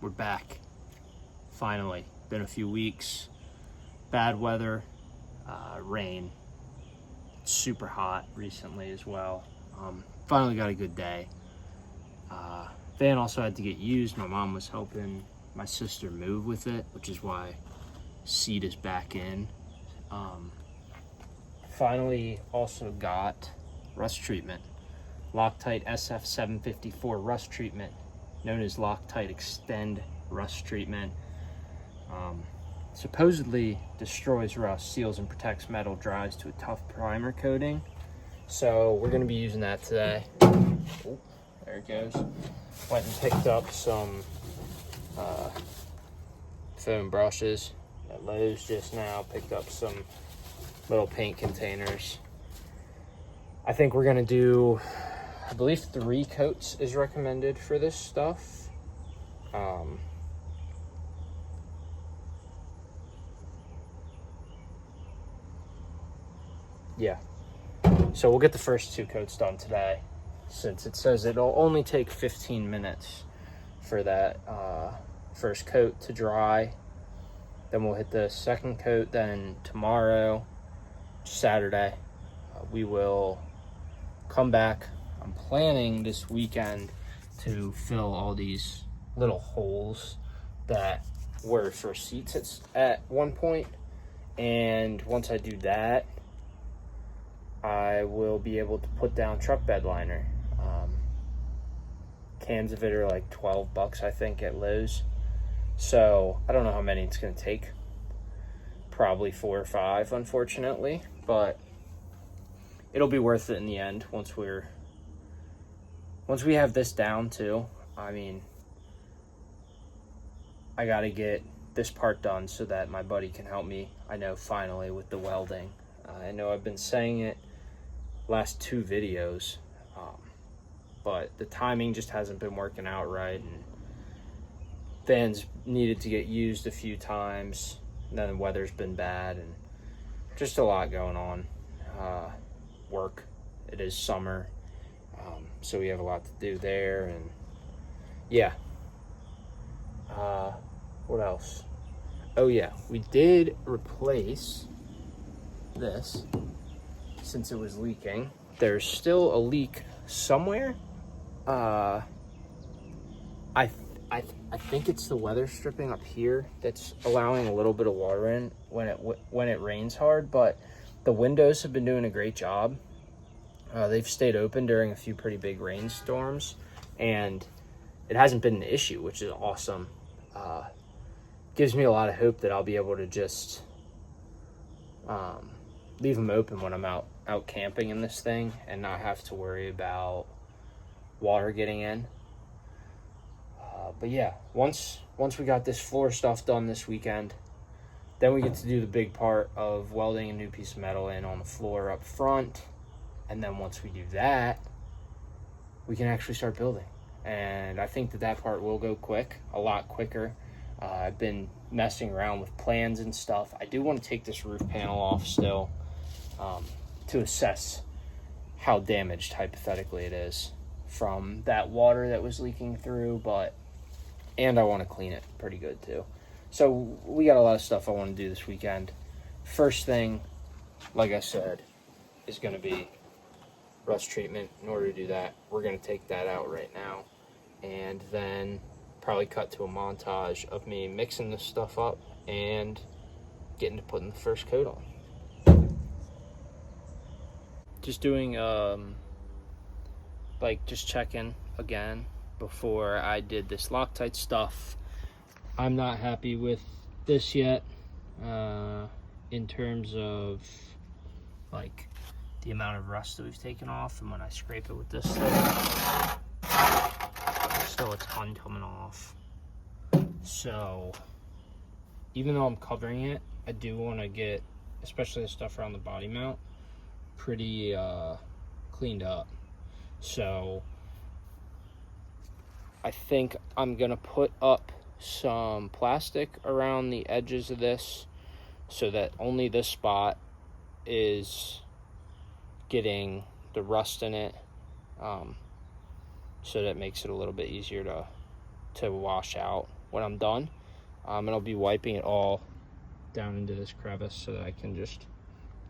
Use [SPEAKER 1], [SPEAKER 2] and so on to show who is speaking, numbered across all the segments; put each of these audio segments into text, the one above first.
[SPEAKER 1] we're back. Finally, been a few weeks. Bad weather, rain, super hot recently as well. Finally got a good day. Van also had to get used. My mom was helping my sister move with it, which is why seat is back in. Finally also got rust treatment. Loctite SF754 rust treatment, known as Loctite Extend rust treatment. Supposedly destroys rust, seals and protects metal, dries to a tough primer coating. So we're going to be using that today. Oh, there it goes. Went and picked up some foam brushes at Lowe's just now. Picked up some little paint containers. I think we're going to do, I believe 3 coats is recommended for this stuff. Yeah, so we'll get the first 2 coats done today, since it says it'll only take 15 minutes for that first coat to dry. Then we'll hit the second coat. Then tomorrow, Saturday, we will come back. I'm planning this weekend to fill all these little holes that were for seats at one point. And once I do that, I will be able to put down truck bed liner. Cans of it are like $12, I think, at Lowe's. So I don't know how many it's going to take. Probably 4 or 5, unfortunately, but it'll be worth it in the end once we have this down too. I mean, I got to get this part done so that my buddy can help me, I know, finally, with the welding. I know I've been saying it last 2 videos, but the timing just hasn't been working out right, and fans needed to get used a few times, and then the weather's been bad, and just a lot going on. Work, it is summer, so we have a lot to do there, and yeah. What else? Oh yeah, we did replace this since it was leaking. There's still a leak somewhere. I think it's the weather stripping up here that's allowing a little bit of water in when it rains hard, but the windows have been doing a great job. They've stayed open during a few pretty big rainstorms, and it hasn't been an issue, which is awesome. Gives me a lot of hope that I'll be able to just leave them open when I'm out camping in this thing and not have to worry about water getting in. But yeah, once we got this floor stuff done this weekend, then we get to do the big part of welding a new piece of metal in on the floor up front. And then once we do that, we can actually start building. And I think that part will go quick, a lot quicker. I've been messing around with plans and stuff. I do want to take this roof panel off still, to assess how damaged hypothetically it is from that water that was leaking through, and I want to clean it pretty good too. So we got a lot of stuff I want to do this weekend. First thing, like I said, is going to be rust treatment. In order to do that, we're going to take that out right now, and then probably cut to a montage of me mixing this stuff up and getting to putting the first coat on. Just doing just checking again before I did this Loctite stuff. I'm not happy with this yet, in terms of like the amount of rust that we've taken off, and when I scrape it with this thing, still a ton coming off. So even though I'm covering it, I do want to get, especially the stuff around the body mount, pretty cleaned up. So I think I'm gonna put up some plastic around the edges of this so that only this spot is getting the rust in it, so that makes it a little bit easier to wash out when I'm done. And I'll be wiping it all down into this crevice so that I can just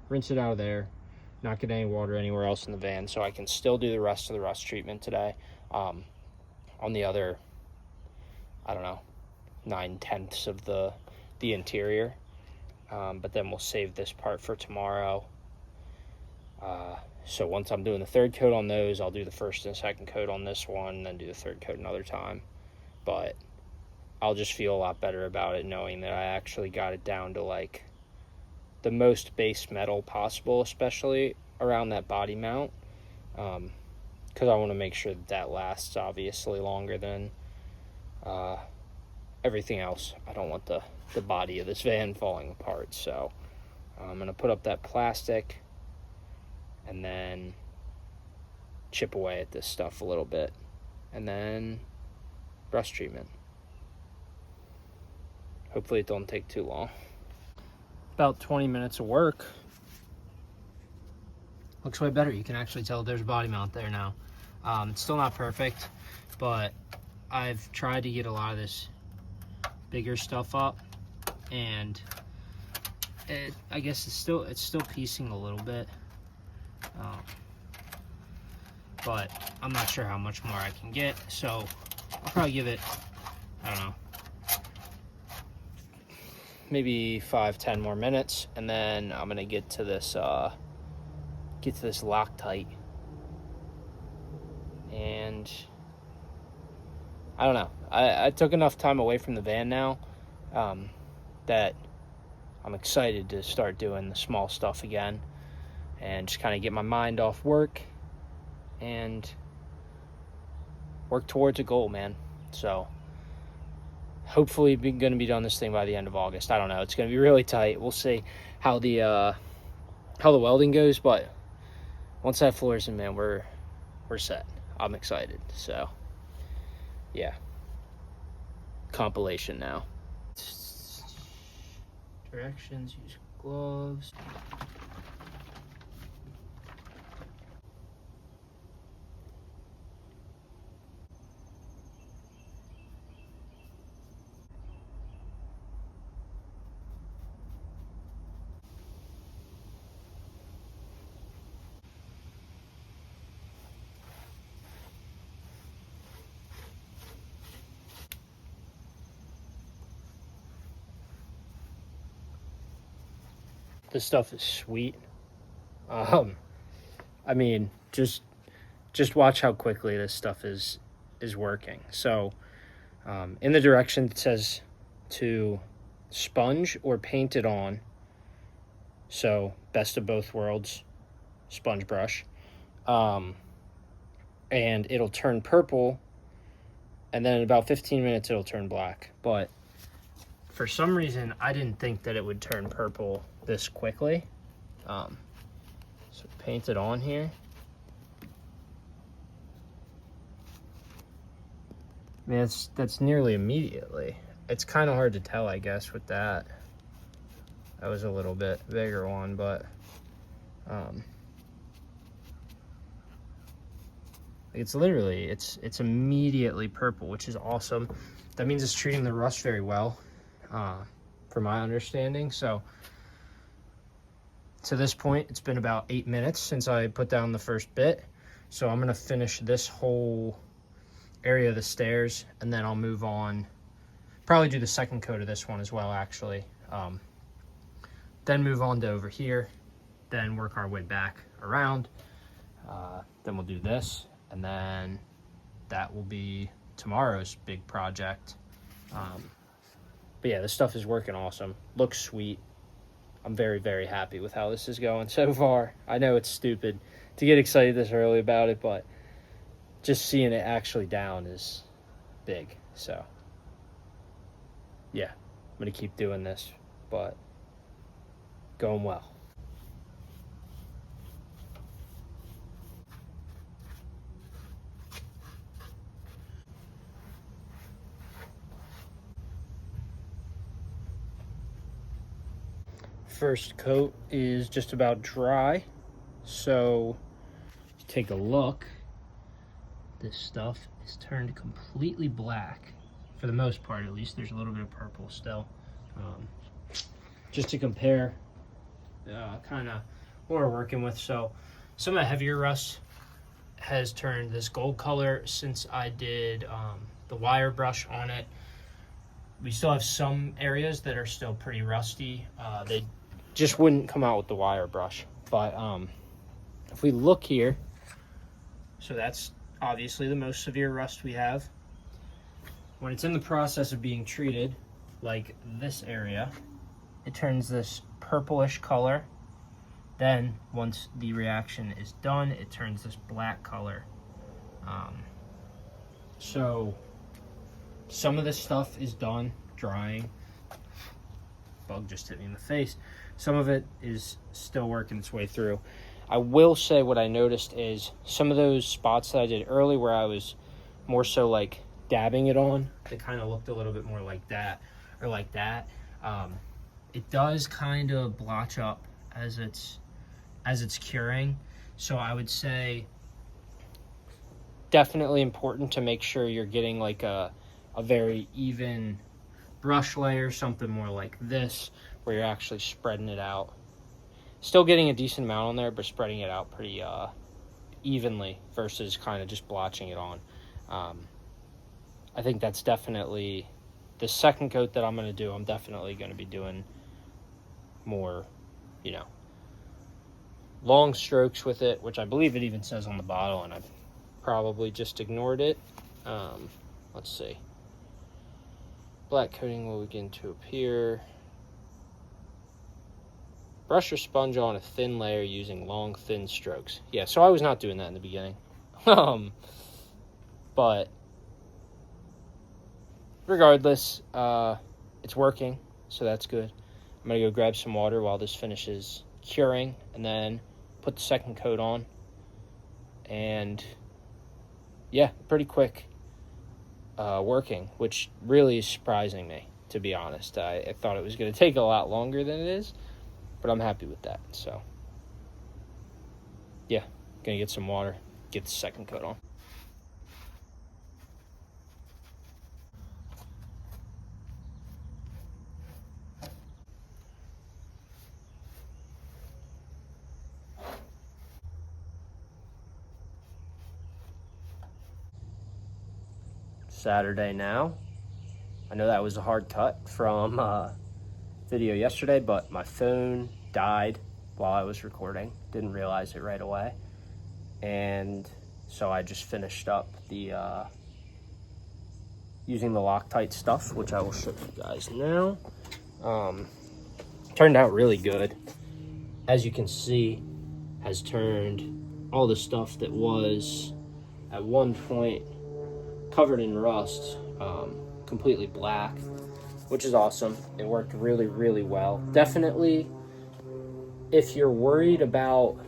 [SPEAKER 1] rinse it out of there, not get any water anywhere else in the van, so I can still do the rest of the rust treatment today. On the other, I don't know, 9/10 of the interior. But then we'll save this part for tomorrow. So once I'm doing the third coat on those, I'll do the first and second coat on this one, then do the third coat another time. But I'll just feel a lot better about it knowing that I actually got it down to like the most base metal possible, especially around that body mount. Because I want to make sure that that lasts obviously longer than everything else. I don't want the body of this van falling apart. So I'm going to put up that plastic and then chip away at this stuff a little bit, and then rust treatment. Hopefully it don't take too long. About 20 minutes of work. Looks way better. You can actually tell there's a body mount there now. It's still not perfect, but I've tried to get a lot of this bigger stuff up, and I guess it's still piecing a little bit. But I'm not sure how much more I can get, so I'll probably give it, I don't know, maybe 5-10 more minutes, and then I'm gonna get to this Loctite, and I don't know. I took enough time away from the van now that I'm excited to start doing the small stuff again and just kind of get my mind off work and work towards a goal, man. So hopefully we're going to be done this thing by the end of August. I don't know. It's going to be really tight. We'll see how the welding goes, but once that floor's in, man, we're set. I'm excited. So yeah, compilation now. Directions: use gloves. This stuff is sweet. I mean, just watch how quickly this stuff is working. So, in the direction it says to sponge or paint it on. So, best of both worlds, sponge brush. And it'll turn purple, and then in about 15 minutes it'll turn black. But for some reason, I didn't think that it would turn purple this quickly. So paint it on here. I mean, that's nearly immediately. It's kind of hard to tell, I guess, with that. That was a little bit bigger one, but it's literally, it's immediately purple, which is awesome. That means it's treating the rust very well, from my understanding. So to this point, it's been about 8 minutes since I put down the first bit. So I'm gonna finish this whole area of the stairs, and then I'll move on, probably do the second coat of this one as well, actually. Then move on to over here, then work our way back around. Then we'll do this, and then that will be tomorrow's big project. But yeah, this stuff is working awesome. Looks sweet. I'm very, very happy with how this is going so far. I know it's stupid to get excited this early about it, but just seeing it actually down is big. So yeah, I'm gonna keep doing this, but going well. First coat is just about dry, so take a look. This stuff is turned completely black. for the most part at least. There's a little bit of purple still. Just to compare kind of what we're working with. So some of the heavier rust has turned this gold color since I did the wire brush on it. We still have some areas that are still pretty rusty. They just wouldn't come out with the wire brush. But if we look here, so that's obviously the most severe rust we have. When it's in the process of being treated, like this area, it turns this purplish color. Then once the reaction is done, it turns this black color. So some of this stuff is done drying. Bug just hit me in the face. Some of it is still working its way through. I will say what I noticed is some of those spots that I did early where I was more so like dabbing it on, it kind of looked a little bit more like that or like that. It does kind of blotch up as it's curing. So I would say definitely important to make sure you're getting like a very even brush layer, something more like this, where you're actually spreading it out. Still getting a decent amount on there, but spreading it out pretty evenly versus kind of just blotching it on. I think that's definitely the second coat that I'm going to do. I'm definitely going to be doing more, long strokes with it, which I believe it even says on the bottle, and I've probably just ignored it. Let's see. Black coating will begin to appear. Brush your sponge on a thin layer using long, thin strokes. Yeah, so I was not doing that in the beginning. But regardless, it's working, so that's good. I'm going to go grab some water while this finishes curing, and then put the second coat on. And yeah, pretty quick working, which really is surprising me, to be honest. I thought it was going to take a lot longer than it is, but I'm happy with that. So yeah, gonna get some water, get the second coat on. Saturday now. I know that was a hard cut from video yesterday, but my phone died while I was recording. Didn't realize it right away. And so I just finished up the using the Loctite stuff, which I will show you guys now. Turned out really good. As you can see, has turned all the stuff that was at one point covered in rust completely black, which is awesome. It worked really, really well. Definitely, if you're worried about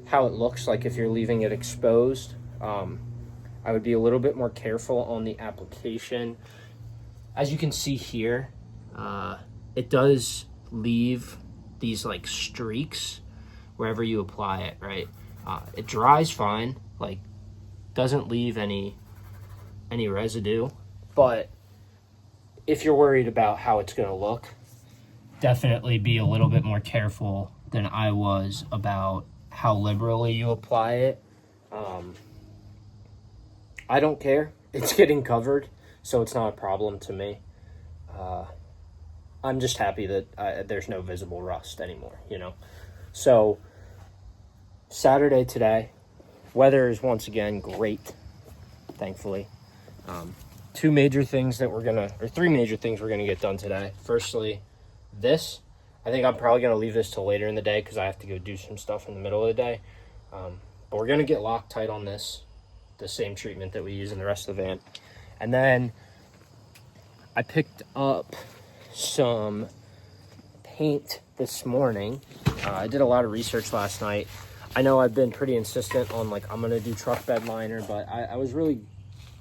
[SPEAKER 1] how it looks, like if you're leaving it exposed, I would be a little bit more careful on the application. As you can see here, it does leave these like streaks wherever you apply it, right? It dries fine, like doesn't leave any residue, but if you're worried about how it's going to look, definitely be a little bit more careful than I was about how liberally you apply it. I don't care. It's getting covered, so it's not a problem to me. I'm just happy that there's no visible rust anymore, So, Saturday today, weather is once again great, thankfully. Three major things we're gonna get done today. Firstly, this. I think I'm probably gonna leave this till later in the day because I have to go do some stuff in the middle of the day. But we're gonna get Loctite on this, the same treatment that we use in the rest of the van. And then I picked up some paint this morning. I did a lot of research last night. I know I've been pretty insistent on I'm gonna do truck bed liner, but I was really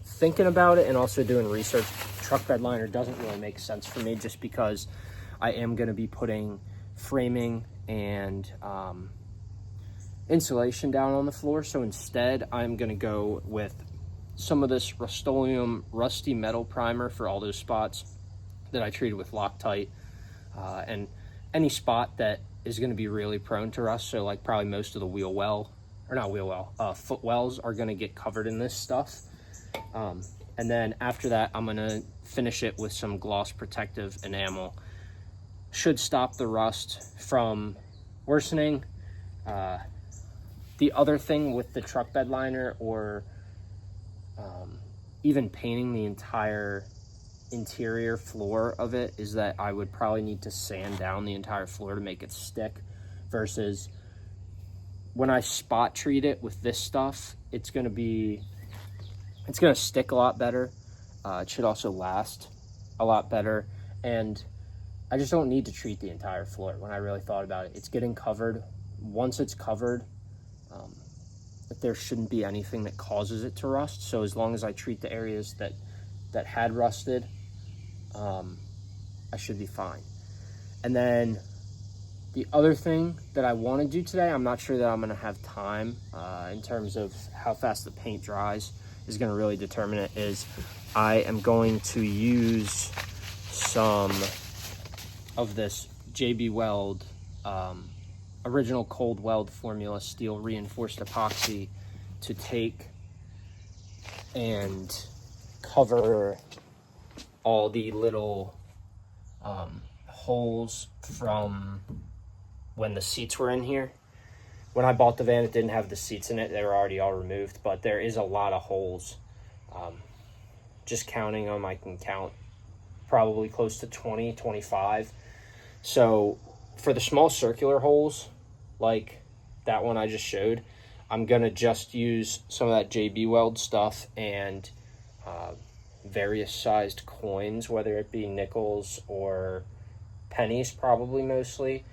[SPEAKER 1] thinking about it and also doing research. Truck bed liner doesn't really make sense for me just because I am going to be putting framing and insulation down on the floor. So instead, I'm going to go with some of this Rust-Oleum Rusty Metal Primer for all those spots that I treated with Loctite, and any spot that is going to be really prone to rust. So like probably most of the footwells are going to get covered in this stuff. And then after that, I'm going to finish it with some gloss protective enamel. Should stop the rust from worsening. The other thing with the truck bed liner, or even painting the entire interior floor of it, is that I would probably need to sand down the entire floor to make it stick, versus when I spot treat it with this stuff, it's going to stick a lot better. It should also last a lot better, and I just don't need to treat the entire floor. When I really thought about it, it's getting covered. Once it's covered, there shouldn't be anything that causes it to rust. So as long as I treat the areas that had rusted, I should be fine. And then the other thing that I want to do today, I'm not sure that I'm going to have time in terms of how fast the paint dries is going to really determine it, is I am going to use some of this JB Weld original cold weld formula steel reinforced epoxy to take and cover all the little holes from when the seats were in here. When I bought the van, it didn't have the seats in it. They were already all removed, but there is a lot of holes. Just counting them, I can count probably close to 20, 25. So for the small circular holes, like that one I just showed, I'm gonna just use some of that JB Weld stuff and various sized coins, whether it be nickels or pennies, probably mostly.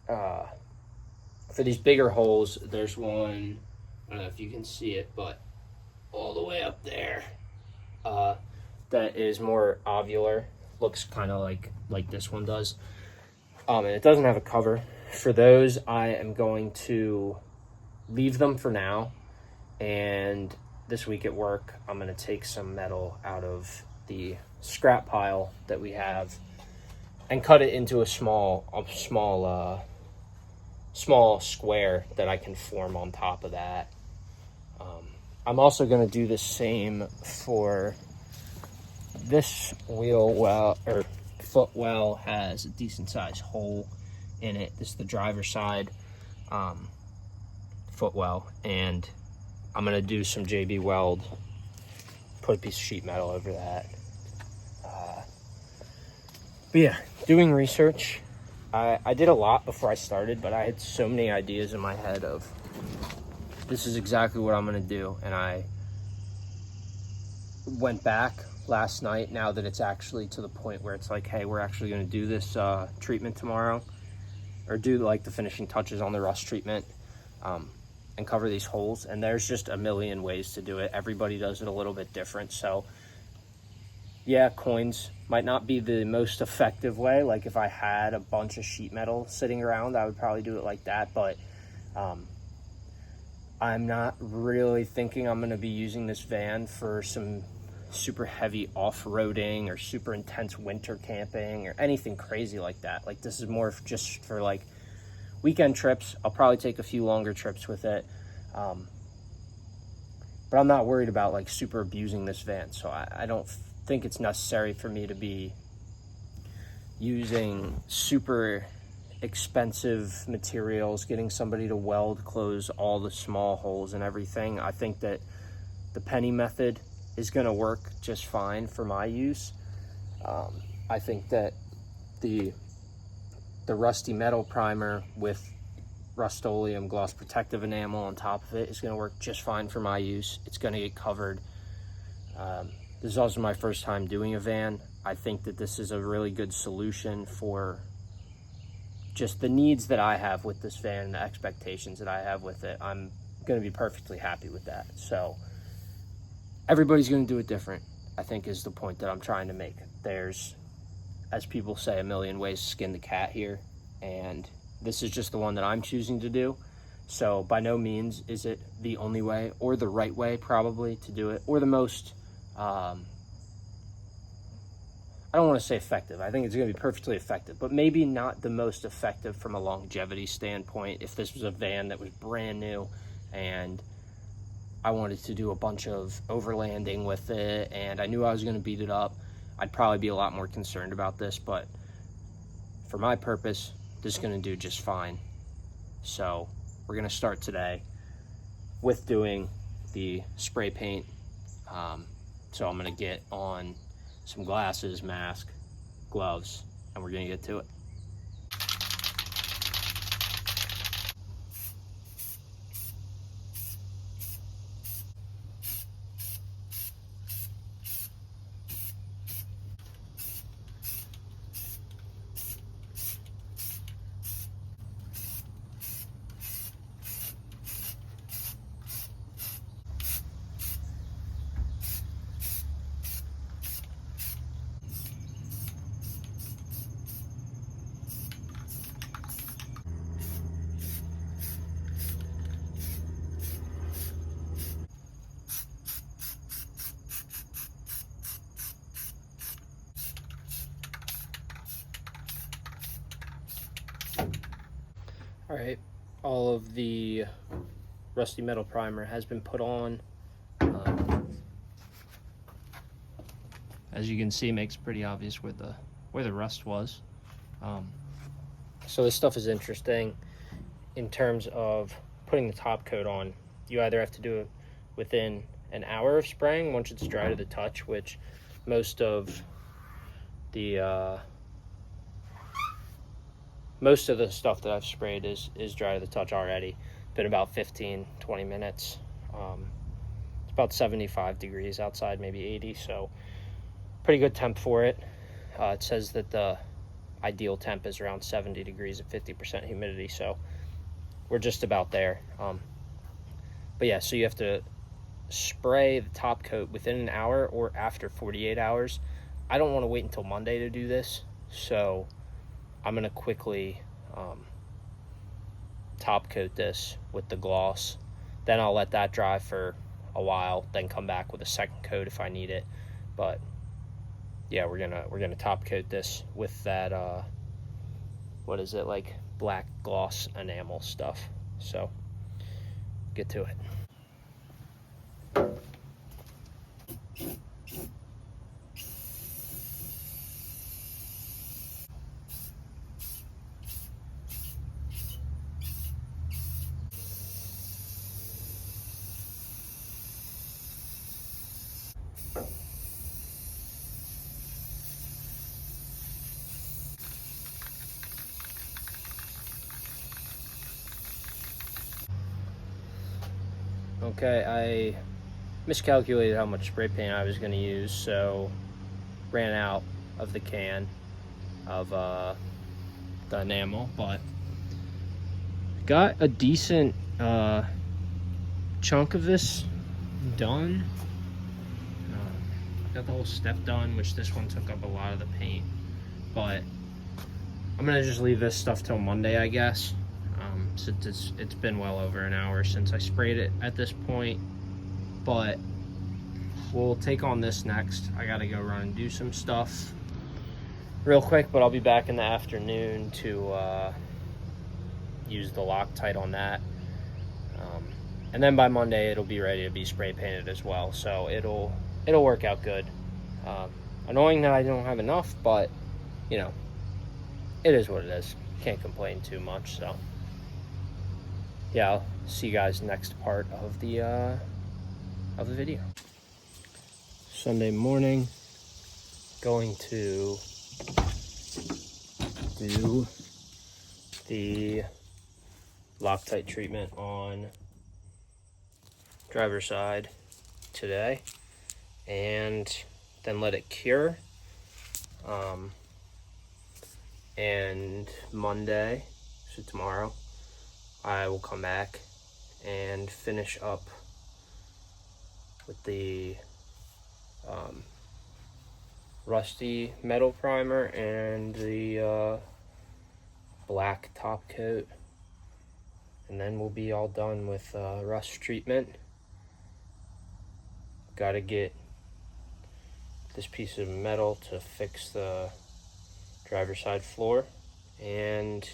[SPEAKER 1] For these bigger holes, there's one, I don't know if you can see it, but all the way up there, that is more ovular, looks kind of like this one does. And it doesn't have a cover. For those, I am going to leave them for now, and this week at work, I'm going to take some metal out of the scrap pile that we have and cut it into a small square that I can form on top of that. I'm also going to do the same for this wheel well, or footwell has a decent sized hole in it. This is the driver's side footwell, and I'm going to do some JB Weld, put a piece of sheet metal over that. But yeah, doing research. I did a lot before I started, but I had so many ideas in my head of this is exactly what I'm going to do. And I went back last night, now that it's actually to the point where it's like, hey, we're actually going to do this treatment tomorrow, or do like the finishing touches on the rust treatment, and cover these holes. And there's just a million ways to do it. Everybody does it a little bit different. So yeah, coins might not be the most effective way. Like if I had a bunch of sheet metal sitting around, I would probably do it like that. But I'm not really thinking I'm going to be using this van for some super heavy off-roading or super intense winter camping or anything crazy like that. Like this is more just for like weekend trips. I'll probably take a few longer trips with it. But I'm not worried about like super abusing this van. So I don't think it's necessary for me to be using super expensive materials, getting somebody to weld close all the small holes and everything. I think that the penny method is going to work just fine for my use. I think that the rusty metal primer with Rust-Oleum gloss protective enamel on top of it is going to work just fine for my use. It's going to get covered. This is also my first time doing a van. I think that this is a really good solution for just the needs that I have with this van and the expectations that I have with it. I'm going to be perfectly happy with that. So everybody's going to do it different, I think, is the point that I'm trying to make. There's, as people say, a million ways to skin the cat here, and this is just the one that I'm choosing to do. So by no means is it the only way or the right way probably to do it, or the most, I don't want to say effective. I think it's going to be perfectly effective, but maybe not the most effective from a longevity standpoint. If this was a van that was brand new and I wanted to do a bunch of overlanding with it and I knew I was going to beat it up, I'd probably be a lot more concerned about this. But for my purpose, this is going to do just fine. So we're going to start today with doing the spray paint. So I'm going to get on some glasses, mask, gloves, and we're going to get to it. All right, all of the rusty metal primer has been put on. As you can see, it makes pretty obvious where the rust was. So this stuff is interesting in terms of putting the top coat on. You either have to do it within an hour of spraying once it's dry to the touch, which most of the stuff that I've sprayed is dry to the touch already. Been about 15-20 minutes. It's about 75 degrees outside, maybe 80, so pretty good temp for it. It says that the ideal temp is around 70 degrees at 50% humidity, so we're just about there. But yeah, so you have to spray the top coat within an hour or after 48 hours. I don't want to wait until Monday to do this, so I'm going to quickly top coat this with the gloss. Then I'll let that dry for a while, then come back with a second coat if I need it. But yeah, we're gonna top coat this with that what is it, like black gloss enamel stuff. So get to it. Okay, I miscalculated how much spray paint I was going to use, so ran out of the can of the enamel, but got a decent chunk of this done. Got the whole step done, which this one took up a lot of the paint, but I'm gonna just leave this stuff till Monday, I guess. Since it's been well over an hour since I sprayed it at this point, but we'll take on this next. I gotta go run and do some stuff real quick, but I'll be back in the afternoon to use the Loctite on that, and then by Monday it'll be ready to be spray painted as well, so it'll work out good. Annoying that I don't have enough, but you know, it is what it is. Can't complain too much. So yeah, I'll see you guys next part of the video. Sunday morning, going to do the Loctite treatment on driver's side today, and then let it cure. And Monday, so tomorrow, I will come back and finish up with the rusty metal primer and the black top coat and then we'll be all done with rust treatment. Got to get this piece of metal to fix the driver's side floor, and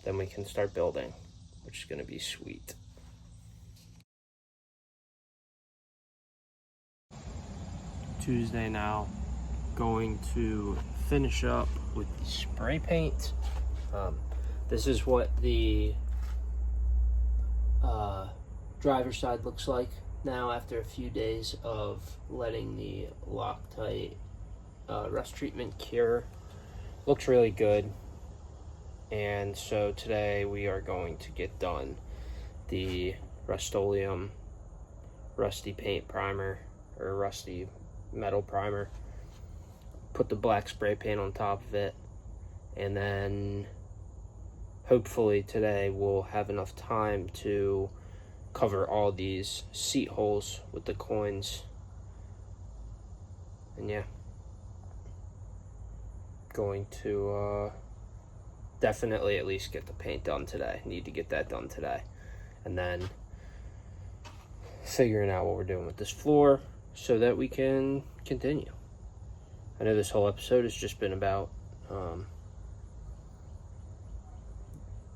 [SPEAKER 1] then we can start building, which is going to be sweet. Tuesday now, going to finish up with the spray paint. This is what the driver's side looks like now after a few days of letting the Loctite rust treatment cure. Looks really good. And so today we are going to get done the Rust-Oleum rusty paint primer, or rusty metal primer. Put the black spray paint on top of it, and then hopefully today we'll have enough time to cover all these seat holes with the coins. And yeah, going to definitely at least get the paint done today. Need to get that done today. And then figuring out what we're doing with this floor so that we can continue. I know this whole episode has just been about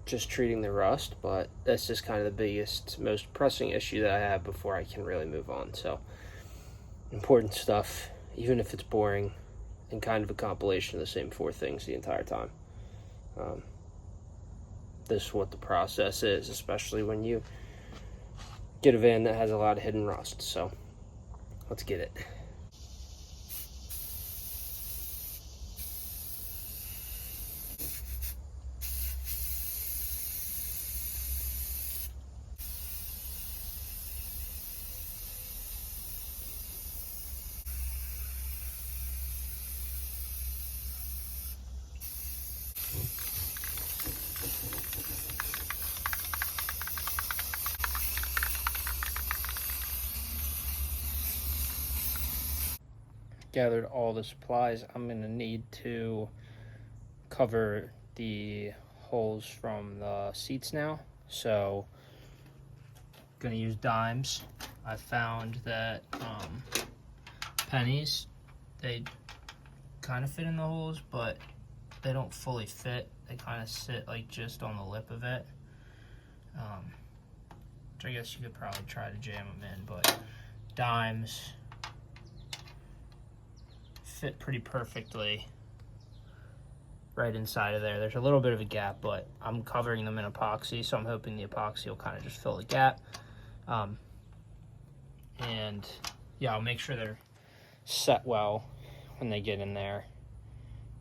[SPEAKER 1] just treating the rust, but that's just kind of the biggest, most pressing issue that I have before I can really move on. So important stuff, even if it's boring and kind of a compilation of the same 4 things the entire time. This is what the process is, especially when you get a van that has a lot of hidden rust. So let's get it. Gathered all the supplies I'm gonna need to cover the holes from the seats now. So gonna use dimes. I found that pennies, they kind of fit in the holes, but they don't fully fit. They kind of sit like just on the lip of it, which I guess you could probably try to jam them in, but dimes fit pretty perfectly right inside of there. There's a little bit of a gap, but I'm covering them in epoxy, so I'm hoping the epoxy will kind of just fill the gap. And yeah, I'll make sure they're set well when they get in there.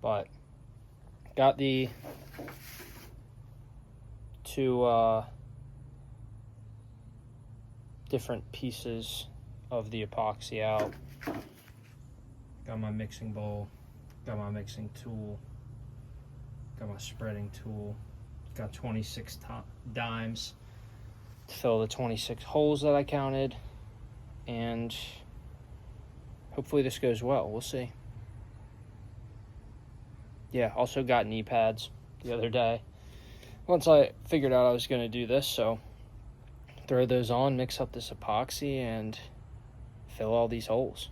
[SPEAKER 1] But got the 2 different pieces of the epoxy out. Got my mixing bowl, got my mixing tool, got my spreading tool, got 26 dimes to fill the 26 holes that I counted, and hopefully this goes well. We'll see. Yeah, also got knee pads the other day. Once I figured out I was going to do this, so throw those on, mix up this epoxy, and fill all these holes.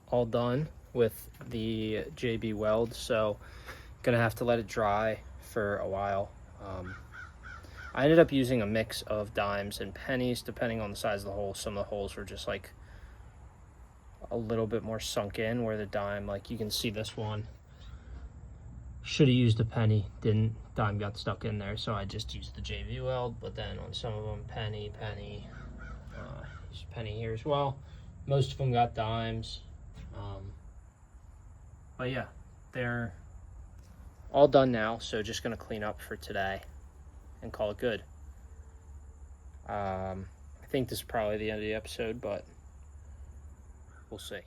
[SPEAKER 1] All done with the JB weld, so gonna have to let it dry for a while. I ended up using a mix of dimes and pennies depending on the size of the hole. Some of the holes were just like a little bit more sunk in, where the dime, like you can see this one, should have used a penny, didn't. Dime got stuck in there, so I just used the JB weld. But then on some of them, penny, used penny here as well. Most of them got dimes. But yeah, they're all done now, so just gonna clean up for today and call it good. I think this is probably the end of the episode, but we'll see.